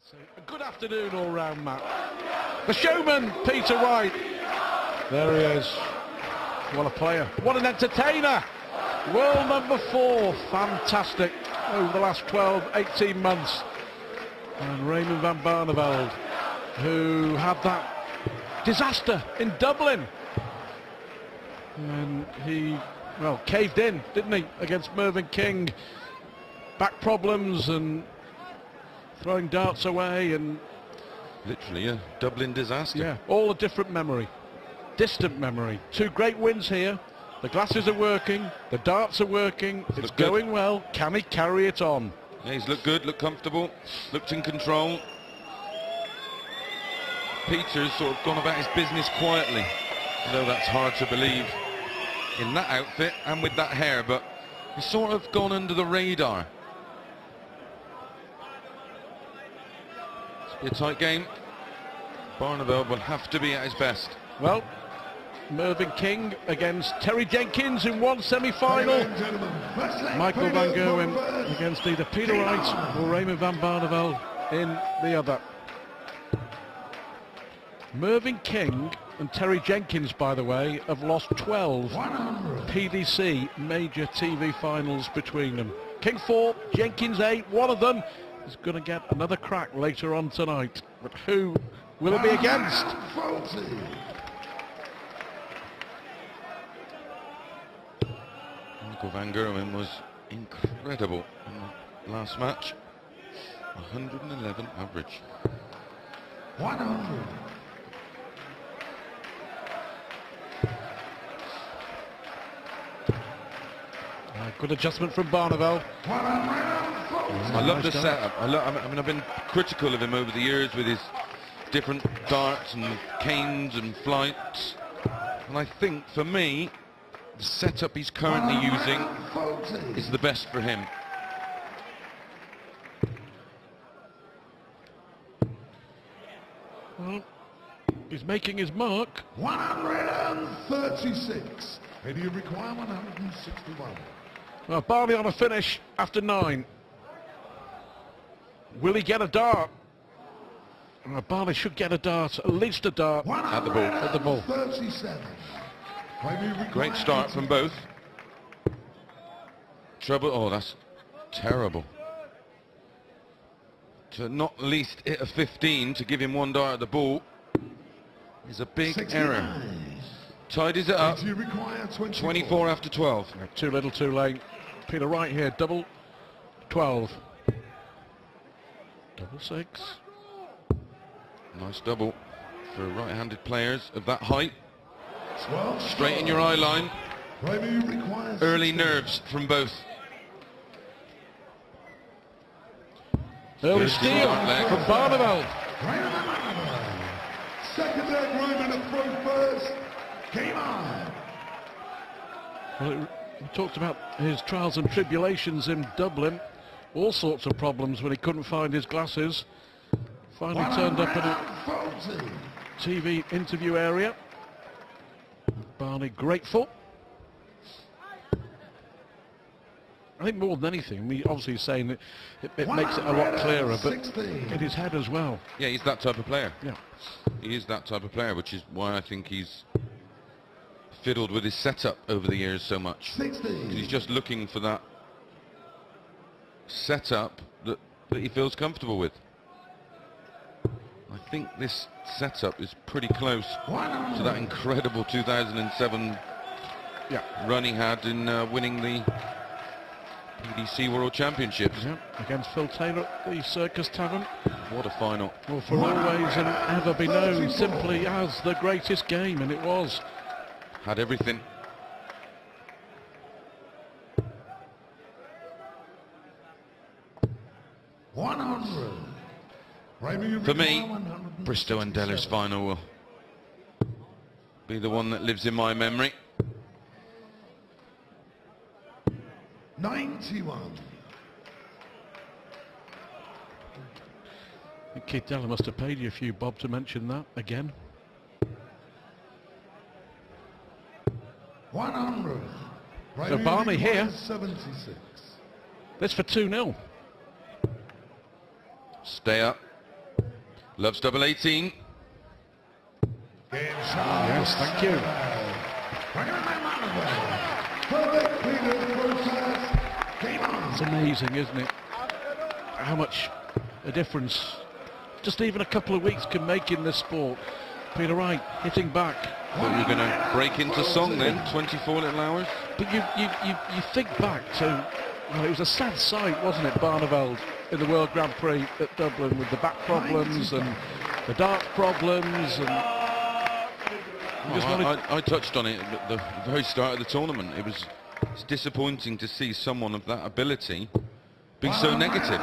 So, a good afternoon all round, Matt. The showman, Peter Wright. There he is. What a player. What an entertainer. World number 4. Fantastic. Over the last 12, 18 months. And Raymond van Barneveld, who had that disaster in Dublin. And he, well, caved in, didn't he, against Mervyn King. Back problems and throwing darts away and... Literally a Dublin disaster. Yeah, all a different memory. Distant memory. 2 great wins here. The glasses are working. The darts are working. It's going well. Can he carry it on? Yeah, he's looked good, looked comfortable, looked in control. Peter's sort of gone about his business quietly. Although that's hard to believe in that outfit and with that hair, but he's sort of gone under the radar. It's be a tight game. Barneveld will have to be at his best. Well, Mervyn King against Terry Jenkins in one semi-final. Michael van Gerwen against either Peter Wright or Raymond van Barneveld in the other. Mervyn King and Terry Jenkins, by the way, have lost 12 PDC major TV finals between them. King 4, Jenkins 8. One of them is going to get another crack later on tonight. But who will it be against? Michael van Gerwen was incredible in the last match. 111 average. 100. Good adjustment from Barneveld. I love the setup. I mean, I've been critical of him over the years with his different darts and canes and flights. And I think, for me, the setup he's currently using is the best for him. Well, he's making his mark. 136. And you require 161. Well, Barney on a finish after 9. Will he get a dart? Well, Barney should get a dart, at least a dart. At the ball. At the ball. 37. Great start from both. Trouble. Oh, that's terrible. To not at least hit a 15 to give him 1 dart at the ball is a big 69. error. Tidies it up. 24 after 12. Too little, too late. Peter Wright here, double 12. Double 6. Nice double for right-handed players of that height. Straight in your eye line. Early nerves from both. Early steal from Barneveld. Second leg, Raymond to throw first. Game on. Well, we talked about his trials and tribulations in Dublin. All sorts of problems when he couldn't find his glasses. Finally turned up in a TV interview area. Barney grateful. I think more than anything, I mean, obviously he's saying that it makes it a lot clearer, but in his head as well. Yeah, he's that type of player. Yeah. He is that type of player, which is why I think he's fiddled with his setup over the years so much. He's just looking for that setup that he feels comfortable with. I think this setup is pretty close to that incredible 2007 run he had in winning the PDC World Championships. Yeah, against Phil Taylor at the Circus Tavern. What a final. Well, for always and ever be known simply as the greatest game, and it was. Had everything. For me, Bristow and Deller's final will be the one that lives in my memory. 91. I think Keith Deller must have paid you a few bob to mention that again. 100. So Barney here. 76. This for 2-0. Stay up. Loves double 18. Yes, thank you. It's amazing, isn't it? How much a difference just even a couple of weeks can make in this sport. Peter Wright hitting back. Thought you were going to break into song then, 24 little hours. But you think back to, well, it was a sad sight, wasn't it, Barneveld in the World Grand Prix at Dublin with the back problems and the dart problems and... I touched on it at the very start of the tournament. It's disappointing to see someone of that ability be so negative.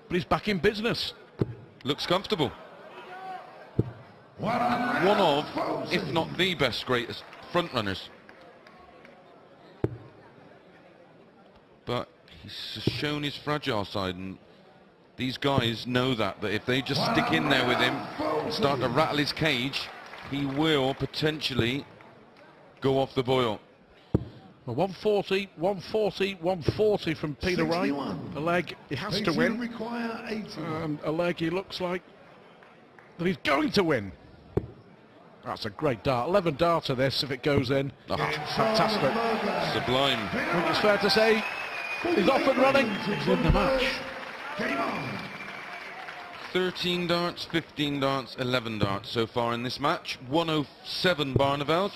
But he's back in business. Looks comfortable. One of, if not the best, greatest front runners. But he's shown his fragile side, and these guys know that if they just stick in there with him and start to rattle his cage, he will potentially go off the boil. Well, 140, 140, 140 from Peter Wright. A leg he has to win. A leg he looks like that he's going to win. That's a great dart. 11 darter this if it goes in. Oh, fantastic. Sublime. I think it's fair to say he's off and running. He's in the match. 13 darts, 15 darts, 11 darts so far in this match. 107 Barneveld,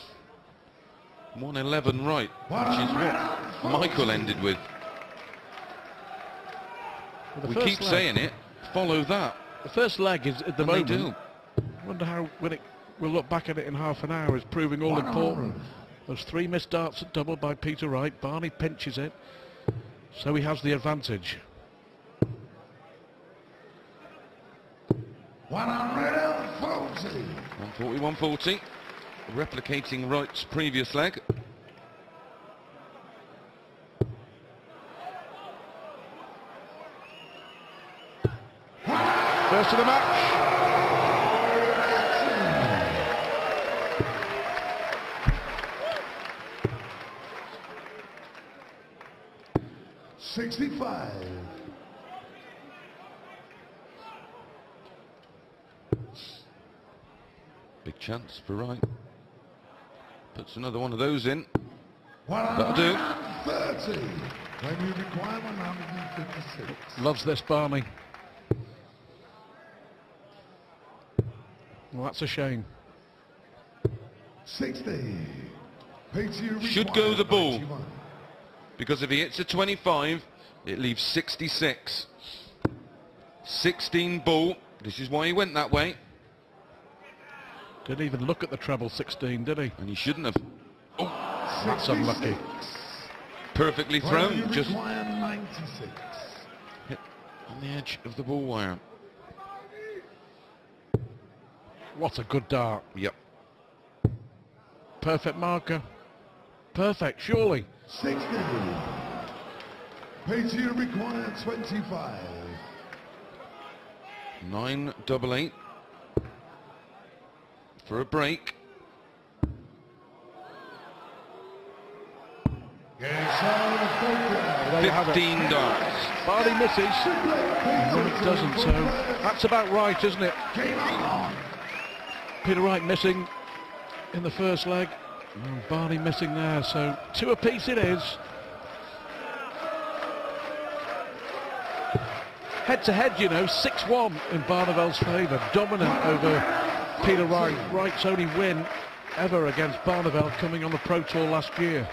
111 Wright, which is what Michael ended with. We keep saying it, follow that. The first leg is at the moment. They do. I wonder how, when we'll look back at it in half an hour, is proving all important. Those 3 missed darts at double by Peter Wright. Barney pinches it, so he has the advantage. 140. 140, 140. Replicating Wright's previous leg. First of the match. $65. Big chance for Wright. Puts another one of those in. That'll do. 30. When you require 156. Loves this, Barney. Well, that's a shame. 60. Should go the ball. Because if he hits a 25, it leaves 66. 16 ball. This is why he went that way. Didn't even look at the treble 16, did he? And he shouldn't have. Oh, that's unlucky. Perfectly thrown. Just 96. hit on the edge of the ball wire. What a good dart. Yep. Perfect marker. Perfect, surely. 60. PDC required 25. 9 double 8 for a break. Yes, 15 darts. Barney misses. No, it doesn't, so that's about right, isn't it? Peter Wright missing in the first leg. Barney missing there, so 2 apiece it is. Head to head, you know, 6-1 in Barneveld's favour, dominant over Peter Wright. Wright's only win ever against Barneveld coming on the Pro Tour last year.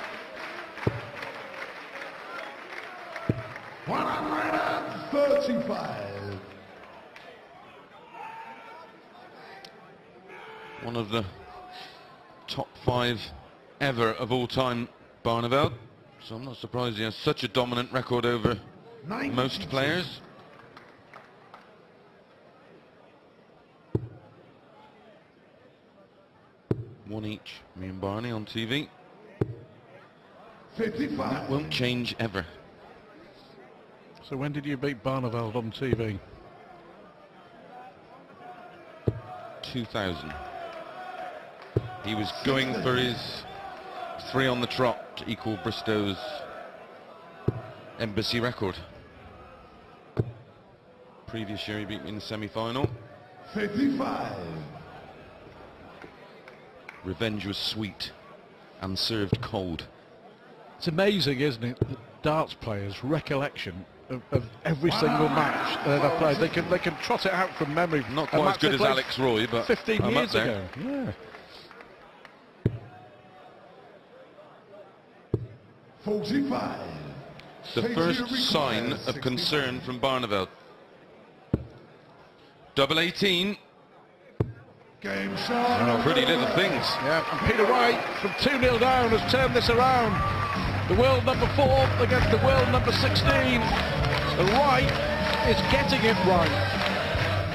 135. One of the top 5 ever of all time, Barneveld. So I'm not surprised he has such a dominant record over most players. One each, me and Barney on TV. 55. That won't change ever. So when did you beat Barneveld on TV? 2000. He was going for his 3 on the trot to equal Bristow's embassy record. Previous year he beat me in the semi-final. 55. Revenge was sweet and served cold. It's amazing, isn't it, that darts players' recollection of every single match they've played. They can trot it out from memory. Not quite as good as Alex Roy, but 15 I'm years up there. ago. Yeah. 45. The first sign of concern from Barneveld. Double 18. Game shot. Pretty little things. Yeah, and Peter Wright from 2-0 down has turned this around. The world number 4 against the world number 16. And Wright is getting it right.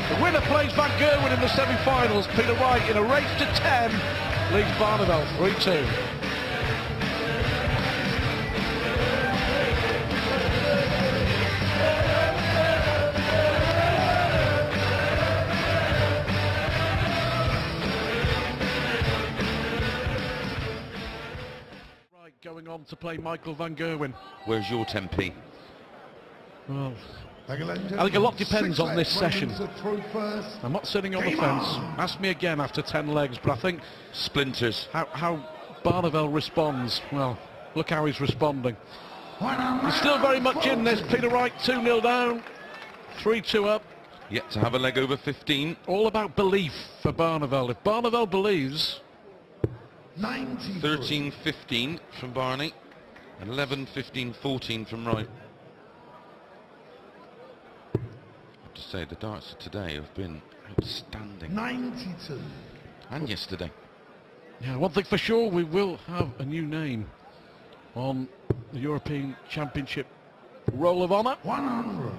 The winner plays Van Gerwen in the semi-finals. Peter Wright in a race to 10 leads Barneveld 3-2. Going on to play Michael van Gerwen. Where's your 10p? Well, I think a lot depends on this session. I'm not sitting on the fence. Ask me again after 10 legs, but I think Splinters. how Barneveld responds. Well, look how he's responding. He's still very much in this. Peter Wright 2-0 down, 3-2 up. Yet to have a leg over 15. All about belief for Barneveld. If Barneveld believes. 13-15 from Barney, and 11-15-14 from Wright. I have to say, the darts today have been outstanding. 92. And yesterday. Yeah, one thing for sure, we will have a new name on the European Championship Roll of Honour. 100.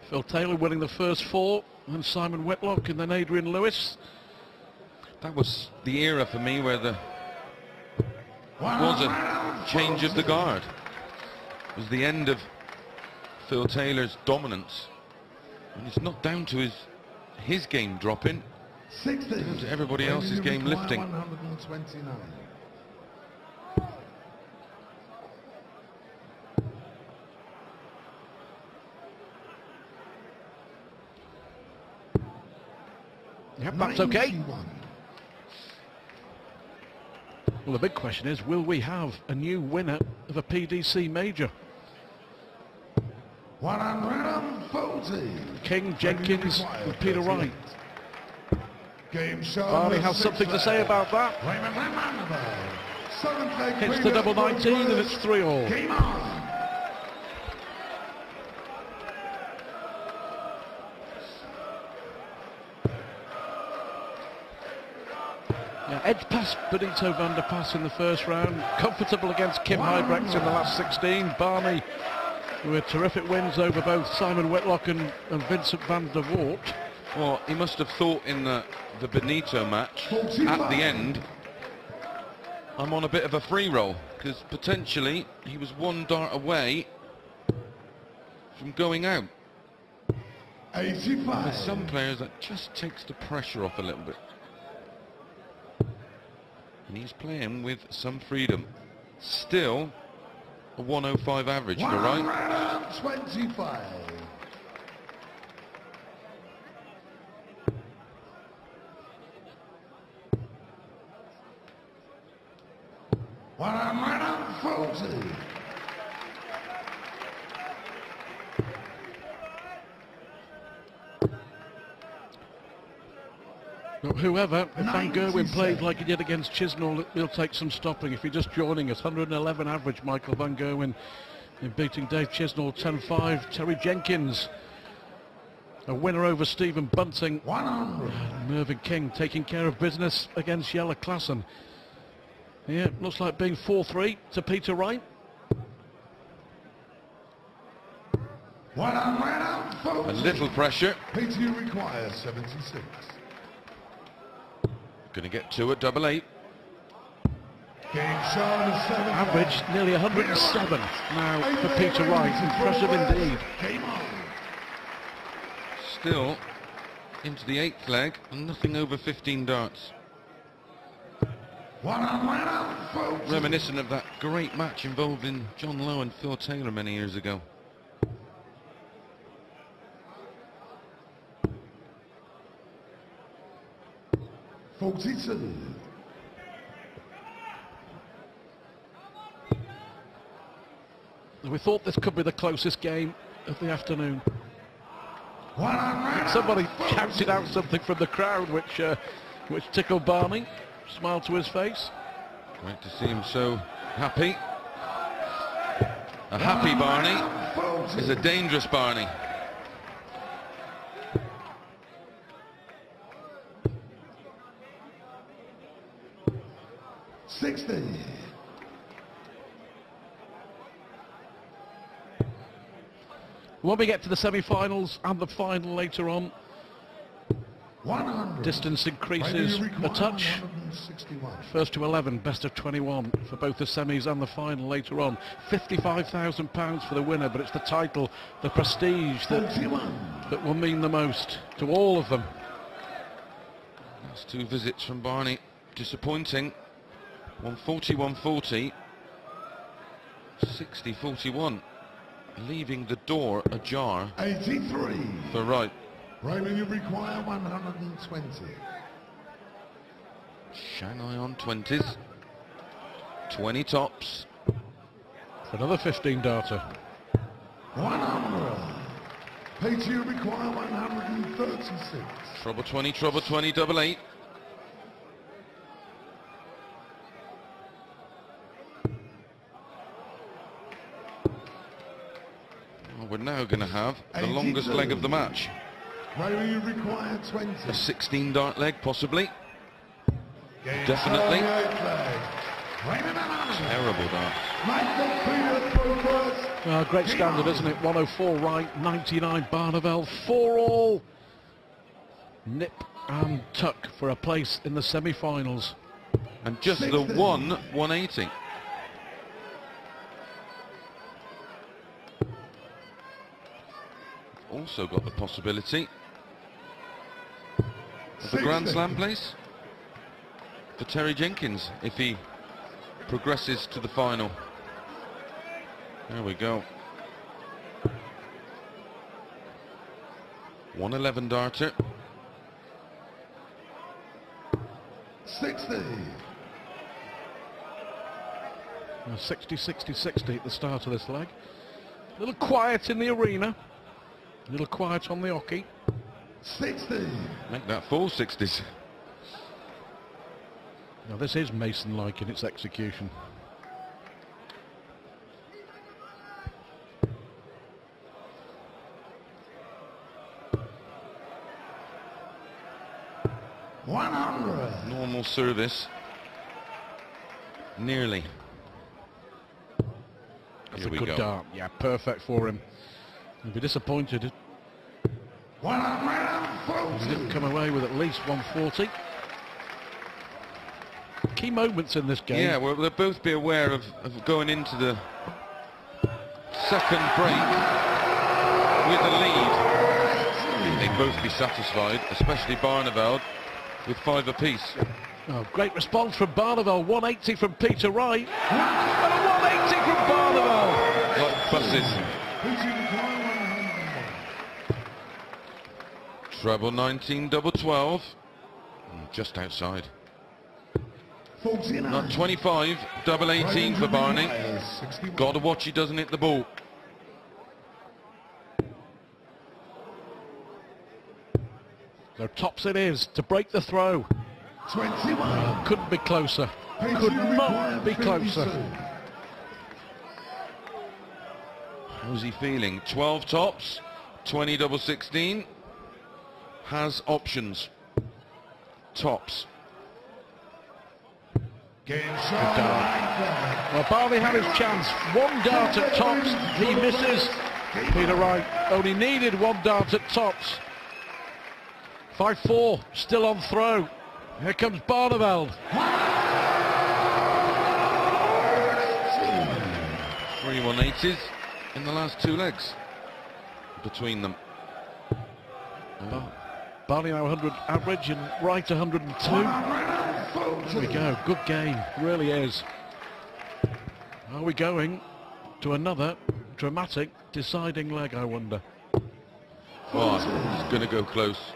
Phil Taylor winning the first 4, and Simon Whitlock, and then Adrian Lewis. That was the era for me where there was a change of the guard. It was the end of Phil Taylor's dominance. And it's not down to his game dropping, it's down to everybody else's game lifting. 129. Yep, that's okay. Well, the big question is, will we have a new winner of a PDC major? 140. King, Jenkins and Peter Wright. Game shot. Barney has something to say about that. Raymond van Barneveld. Hits the double 19 and it's 3-all. Game on. Yeah, edge pass Benito van der Pas in the first round. Comfortable against Kim Huybrechts in the last 16. Barney with terrific wins over both Simon Whitlock and Vincent van der Voort. Well, he must have thought in the Benito match, at the end, I'm on a bit of a free roll, because potentially he was one dart away from going out. 85. There's some players that just takes the pressure off a little bit. And he's playing with some freedom. Still a 105 average for Wright. 25. Whoever, if Van Gerwen played like he did against Chisnall, he'll take some stopping. If you're just joining us, 111 average, Michael Van Gerwen in beating Dave Chisnall 10-5. Terry Jenkins, a winner over Stephen Bunting. 100. Mervyn King taking care of business against Jelle Klassen. Yeah, looks like being 4-3 to Peter Wright. 140. A little pressure. PTU requires 76. Going to get 2 at double 8. Game shot 7. Average nearly 107 now for Peter Wright. Impressive indeed. Game on. Still into the 8th leg and nothing over 15 darts. 140. Reminiscent of that great match involving John Lowe and Phil Taylor many years ago. 42. We thought this could be the closest game of the afternoon. 100. Somebody shouted out something from the crowd which tickled Barney, smiled to his face. Great to see him so happy. A happy Barney is a dangerous Barney. When we get to the semi-finals and the final later on, 100. distance increases a touch. 161. First to 11, best of 21 for both the semis and the final later on. £55,000 for the winner, but it's the title, the prestige that will mean the most to all of them. That's 2 visits from Barney. Disappointing. 140, 140. 60, 41. Leaving the door ajar 83. for Wright. Raymond, you require 120. Shanghai on 20s. 20 tops. For another 15 darter. 100. Peter, you require 136. Trouble 20, double 8. Well, we're now going to have the longest leg of the match. Raymond, you require 20. A 16 dart leg, possibly. Definitely. Terrible dart. Great standard, isn't it? 104 Wright, 99 Barneveld, 4 all. Nip and tuck for a place in the semi-finals. And just the one 180. Also got the possibility of a Grand Slam place for Terry Jenkins if he progresses to the final. There we go. 111 darter. 60. 60, 60, 60 at the start of this leg. A little quiet in the arena. A little quiet on the hockey. 60. Make that 4 60s. Now this is Mason-like in its execution. Normal service. Nearly. That's Here a we good go. dart. Yeah, perfect for him. He'll be disappointed if he didn't come away with at least 140. Key moments in this game. Yeah, well, they'll both be aware of going into the second break with a lead. They'd both be satisfied, especially Barneveld, with 5 apiece. Oh, great response from Barneveld. 180 from Peter Wright. And a 180 from Barneveld. Like buses. Treble 19, double 12. Just outside. 49. Not 25, double 18 for Barney. Gotta watch he doesn't hit the ball. So tops it is to break the throw. 21. Couldn't be closer. Could not be closer. How's he feeling? 12 tops, 20 double 16. Has options. Tops. Well, Barney had his chance. 1 dart at tops. He misses. Peter Wright only needed 1 dart at tops. 5-4, still on throw. Here comes Barneveld. 3 180s in the last 2 legs between them. Barney now 100 average and Wright 102. There we go, good game, really is. Are we going to another dramatic deciding leg, I wonder? Oh, it's going to go close.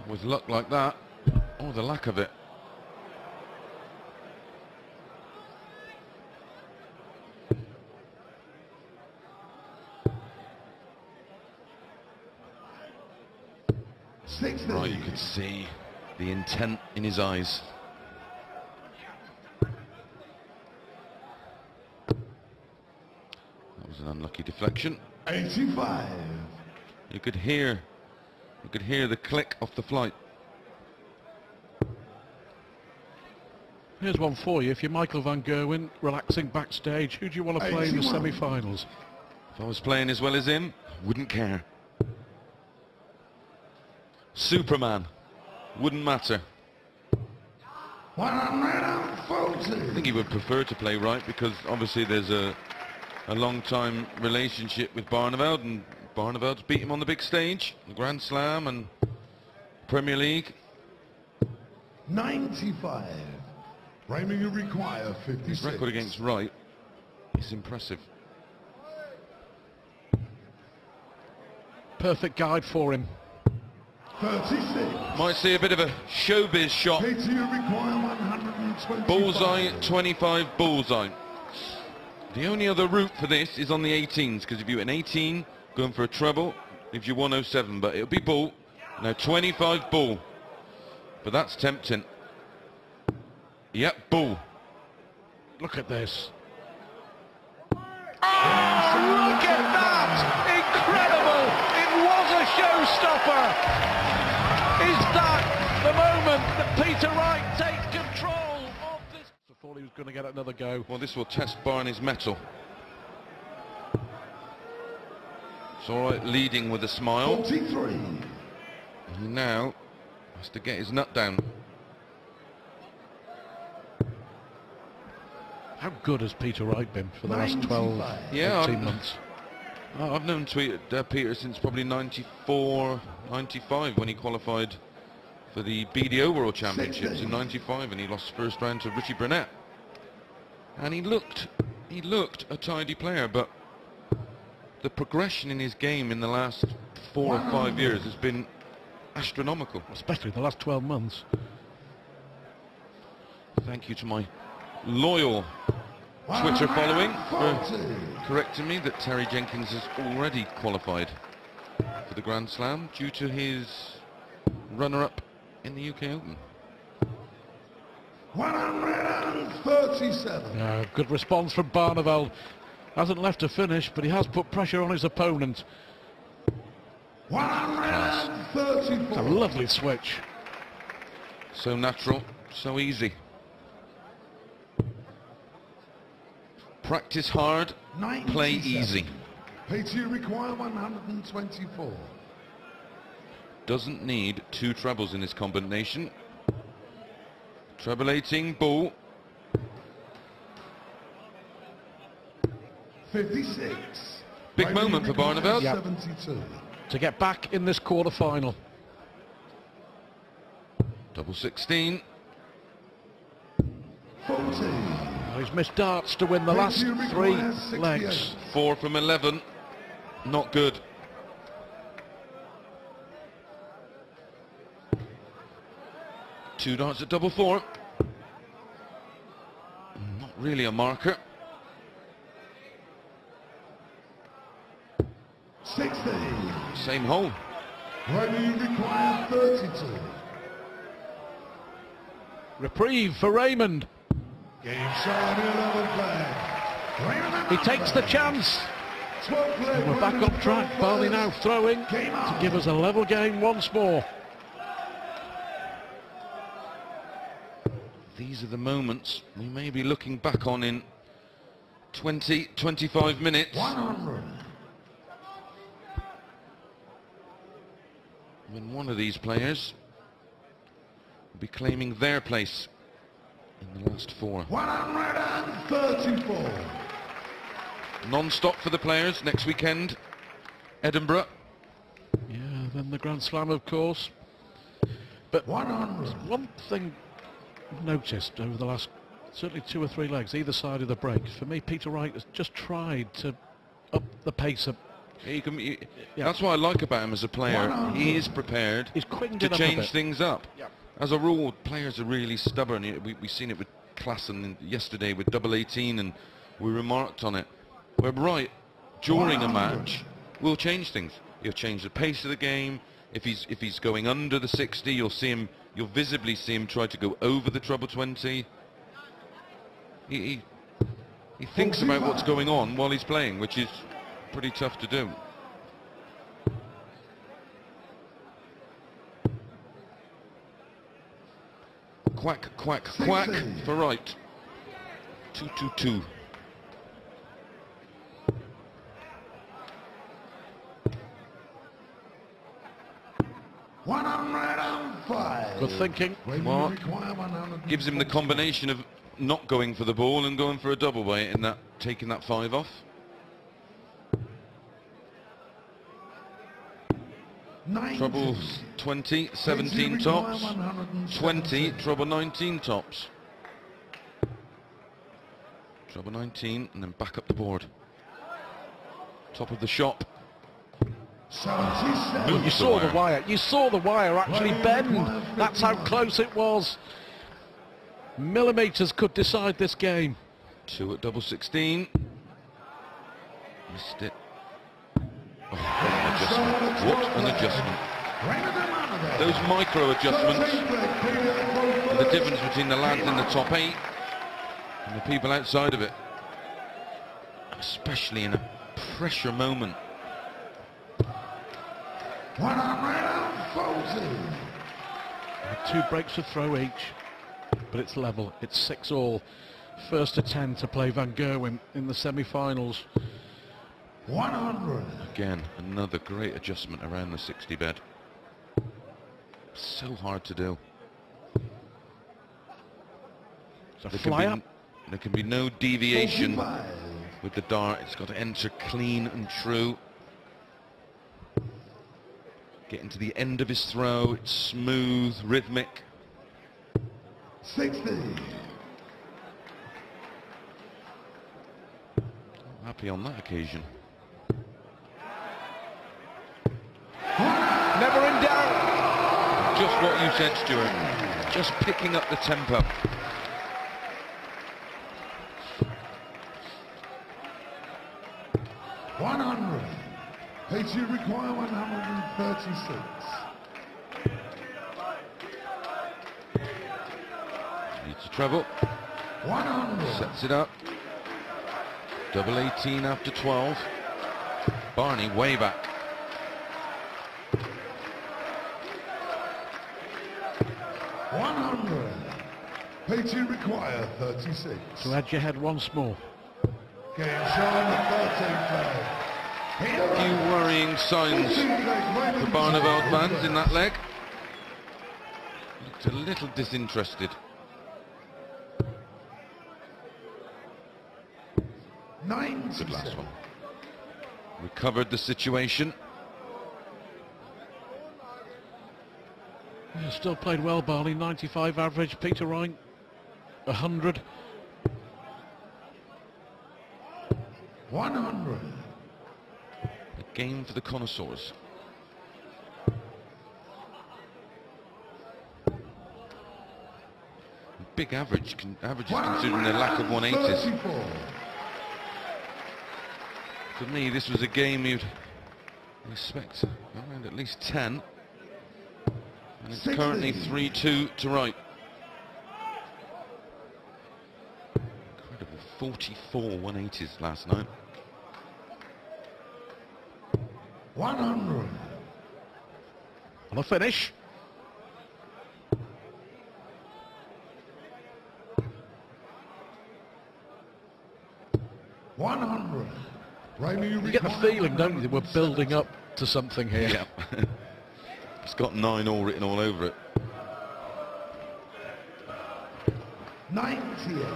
with luck like that, or the lack of it. Right, you could see the intent in his eyes. That was an unlucky deflection. 85. You could hear the click off the flight. Here's one for you. If you're Michael van Gerwen, relaxing backstage, who do you want to play in the semi-finals? If I was playing as well as him, I wouldn't care. Superman, wouldn't matter. 140. I think he would prefer to play Wright because obviously there's a long-time relationship with Barneveld, and Barneveld's beat him on the big stage, the Grand Slam and Premier League. 95. Raymond, you require 56. His record against Wright is impressive. Perfect guide for him. 36. Might see a bit of a showbiz shot. PDC, you require 125. Bullseye, 25 bullseye. The only other route for this is on the 18s, because if you an 18, going for a treble, if you 107, but it'll be bull. Now 25 bull. But that's tempting. Yep, bull. Look at this. Oh, look at that! Incredible! It was a showstopper! Is that the moment that Peter Wright takes control of this? I thought he was going to get another go. Well, this will test Barney's mettle. It's all right leading with a smile. 43. He now has to get his nut down. How good has Peter Wright been for the last 12, 18 months? I've known Peter since probably 94, 95 when he qualified for the BDO World Championships in 95, and he lost first round to Richie Burnett. And he looked a tidy player, but the progression in his game in the last 4 or 5 years has been astronomical. Especially the last 12 months. Thank you to my loyal Twitter following for correcting me that Terry Jenkins has already qualified for the Grand Slam due to his runner-up in the UK Open. 137. Good response from Barneveld. Hasn't left to finish, but he has put pressure on his opponent. 134. It's a lovely switch. So natural, so easy. Practice hard, play easy. Peter, you require 124. Doesn't need 2 trebles in his combination. Treble 18, bull. 56. Big moment for Barneveld. Yep. 72. To get back in this quarter-final. Double 16. 40. He's missed darts to win the last 3 legs. 4 from 11. Not good. Two darts at double 4. Not really a marker. 60. Same hole. Raymond, you require 32. Reprieve for Raymond. Game shown in 11 flag. He takes the chance. And we're back on track. Barney now throwing to give us a level game once more. These are the moments we may be looking back on in 20, 25 minutes. 100. When one of these players will be claiming their place in the last 4. 134. Non-stop for the players next weekend. Edinburgh. Yeah, then the Grand Slam, of course. But 100. one thing I've noticed over the last certainly 2 or 3 legs, either side of the break, for me, Peter Wright has just tried to up the pace That's what I like about him as a player. He is prepared to change things up. Yep. As a rule, players are really stubborn. We've seen it with Klassen yesterday with double 18, and we remarked on it. Where Wright, during a match, will change things. He'll change the pace of the game. If he's going under the 60, you'll visibly see him try to go over the treble 20. He thinks about what's going on while he's playing, which is pretty tough to do. Quack, quack, quack for Wright. 2-2-2. Good thinking. Mark gives him the combination of not going for the ball and going for a double by it, and that taking that 5 off. Treble 20, 17 tops. 20, treble 19 tops. Treble 19, and then back up the board. Top of the shop. You saw the wire. You saw the wire actually bend. That's how close it was. Millimetres could decide this game. 2 at double 16. Missed it. Oh, what an adjustment. Those micro adjustments are the difference between the lads in the top 8 and the people outside of it. Especially in a pressure moment. 2 breaks of throw each, but it's level. It's 6-all. First to 10 to play Van Gerwen in the semi-finals. 100. Again, another great adjustment around the 60 bed. So hard to do. It's a fly-up. There can be no deviation with the dart. It's got to enter clean and true. Getting to the end of his throw, it's smooth, rhythmic. 60. Happy on that occasion. Never in doubt. Just what you said, Stuart. Just picking up the tempo. Pace you require 136. Needs a treble. 100. Sets it up. Double 18 after 12. Barney way back. 100. Pace you require 36. To edge your head once more. Game shown the 13th leg. A few worrying signs for Barneveld fans in that leg. Looked a little disinterested. Good last one. Recovered the situation. Yeah, still played well, Barney. 95 average. Peter Wright, 100. 100. A game for the connoisseurs. Big averages considering their lack of 180s. For me, this was a game you'd expect around at least 10. And it's currently 3-2 to Wright. Incredible, 44 180s last night. 100. On a finish. You get the feeling, don't you, that we're building up to something here. Yeah. It's got 9 all written all over it. 98.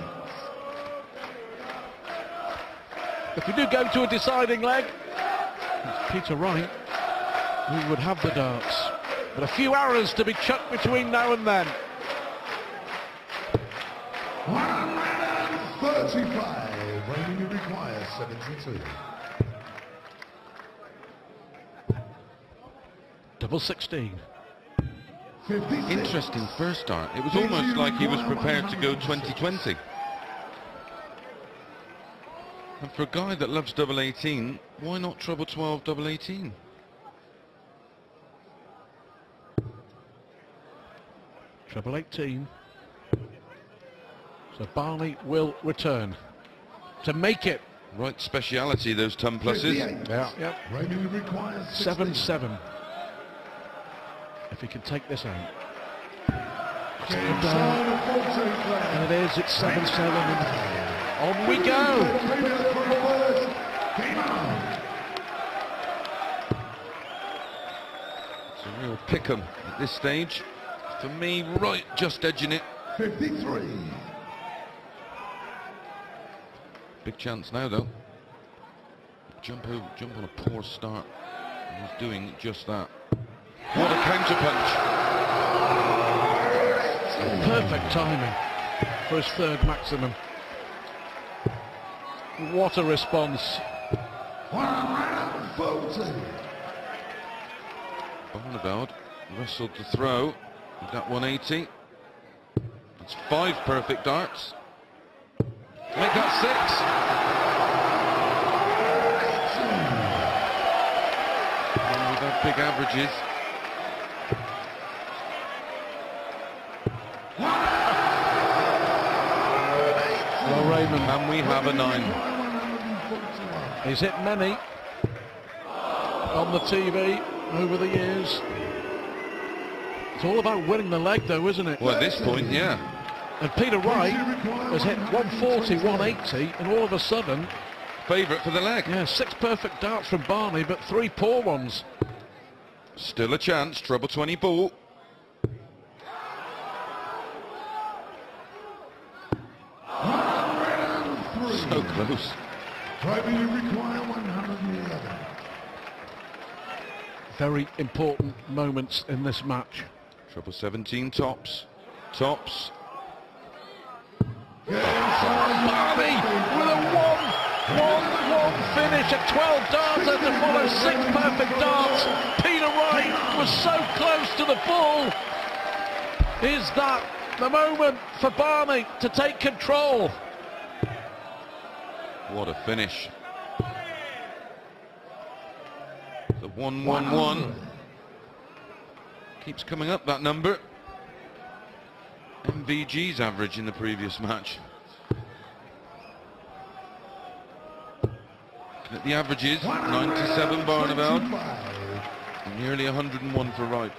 If we do go to a deciding leg, it's Peter Wright who would have the darts. But a few arrows to be chucked between now and then. 135. Raymond, you require 72. Treble 16. 56. Interesting first start. It was almost like he was prepared to go 2020. And for a guy that loves double 18, why not treble 12, double 18? Treble 18. So Barney will return to make it. Right speciality, those ton pluses. 58. Yeah. Raymond requires 16. 7-7. If he can take this out. Game side of 14 flag. And it is, it's 7-7. And on we go. Premier for the first. Game on. It's a real pick-em at this stage. For me, right, just edging it. 53. Big chance now, though. Jump on a poor start. And he's doing just that. What a counter punch! Perfect timing for his third maximum. What a response. 140. Barneveld wrestled the throw with that 180. That's 5 perfect darts. Make that 6. And we've had big averages. Well, Raymond, And we have a 9. he's hit many on the TV over the years. It's all about winning the leg, though, isn't it? Well, at this point, yeah. And Peter Wright has hit 140, 180, and all of a sudden, Favourite for the leg. yeah, 6 perfect darts from Barney, but 3 poor ones. Still a chance. Treble 20 ball. So close. Raymond, you require 111. Very important moments in this match. Treble 17 tops. Tops. Barney with a 1-1-1 finish, a 12 darter to follow 6 perfect darts. Peter Wright was so close to the ball. Is that the moment for Barney to take control? What a finish. The 1-1-1 keeps coming up, that number. MVG's average in the previous match. Looking at the averages, 97 Barneveld, and nearly 101 for Wright.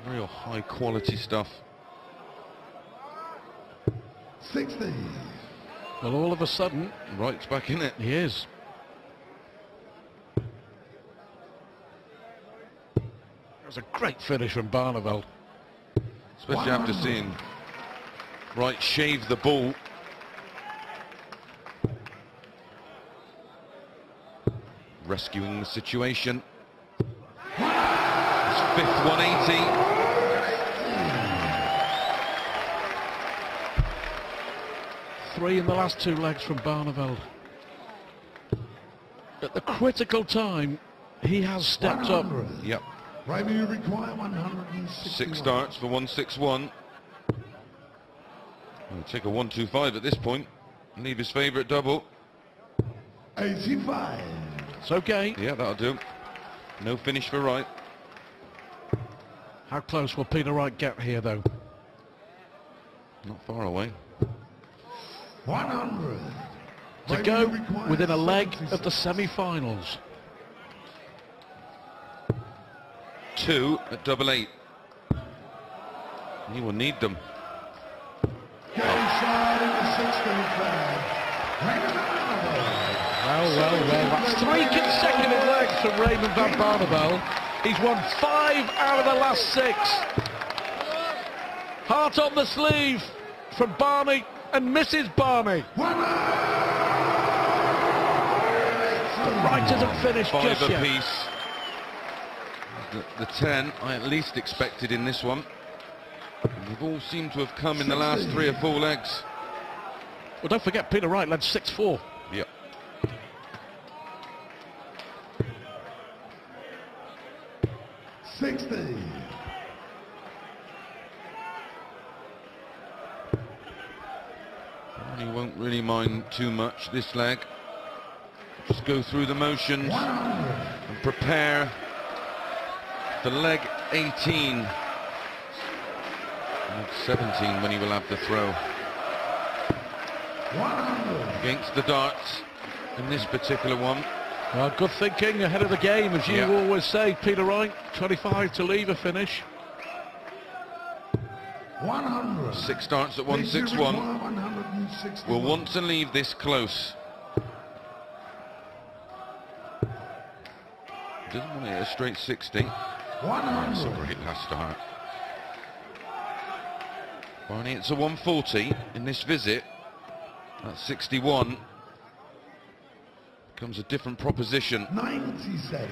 Real high quality stuff. 60. Well, all of a sudden, Wright's back in it. he is. It was a great finish from Barneveld. Especially after seeing Wright shave the ball. Rescuing the situation. His 5th 180. 3 in the last 2 legs from Barneveld. At the critical time, he has stepped up. Yep. Raymond, you require 161. 6 starts for 161. He'll take a 125 at this point. Leave his favourite double. 85. It's okay. Yeah, that'll do. No finish for Wright. How close will Peter Wright get here, though? Not far away. 100. To Raymond, go you require within a leg 76. of the semi-finals. 2 at double 8. He will need them. Game side in the 16th flag. Raymond Well, that's 3 consecutive legs from Raymond van Barneveld. He's won 5 out of the last 6. Heart on the sleeve from Barney and Mrs. Barney. But Wright isn't finished 5 just yet. apiece. The 10 I at least expected in this one. And they've all seemed to have come in the last 3 or 4 legs. Well, don't forget, Peter Wright led 6-4. Yep. 60. He won't really mind too much this leg. Just go through the motions and prepare for leg 18. Leg 17 when he will have the throw. Against the darts in this particular one. Well, good thinking ahead of the game, as you always say, Peter Wright. 25 to leave a finish. 100. 6 darts at 161. Will want to leave this close. Doesn't want to hit a straight 60. That's a great last start. Barney, it's a 140 in this visit. That's 61. Becomes a different proposition. 97.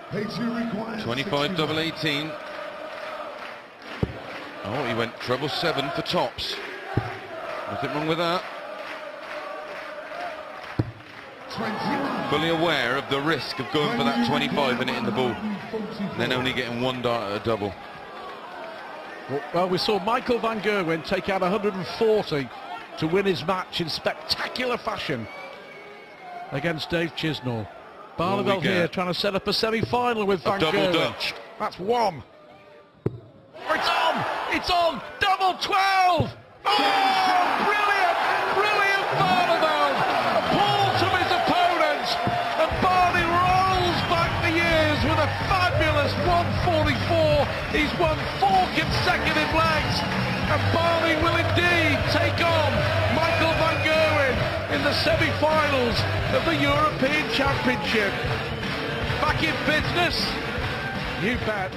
P2 requires 25 double 18. Oh, he went treble 7 for tops. Nothing wrong with that. 21. Fully aware of the risk of going for that 25 and hitting the ball, then only getting 1 dart at a double. Well, we saw Michael van Gerwen take out 140 to win his match in spectacular fashion against Dave Chisnall. Barneveld here trying to set up a semi-final with Van double Gerwen. Dutch. That's 1. It's on! It's on! Double 12! Oh, brilliant! Brilliant Barneveld! Appalled to his opponents, and Barney rolls back the years with a fabulous 144. He's won 4 consecutive legs, and Barney will indeed take on Michael van Gerwen in the semi-finals of the European Championship. Back in business, you bet.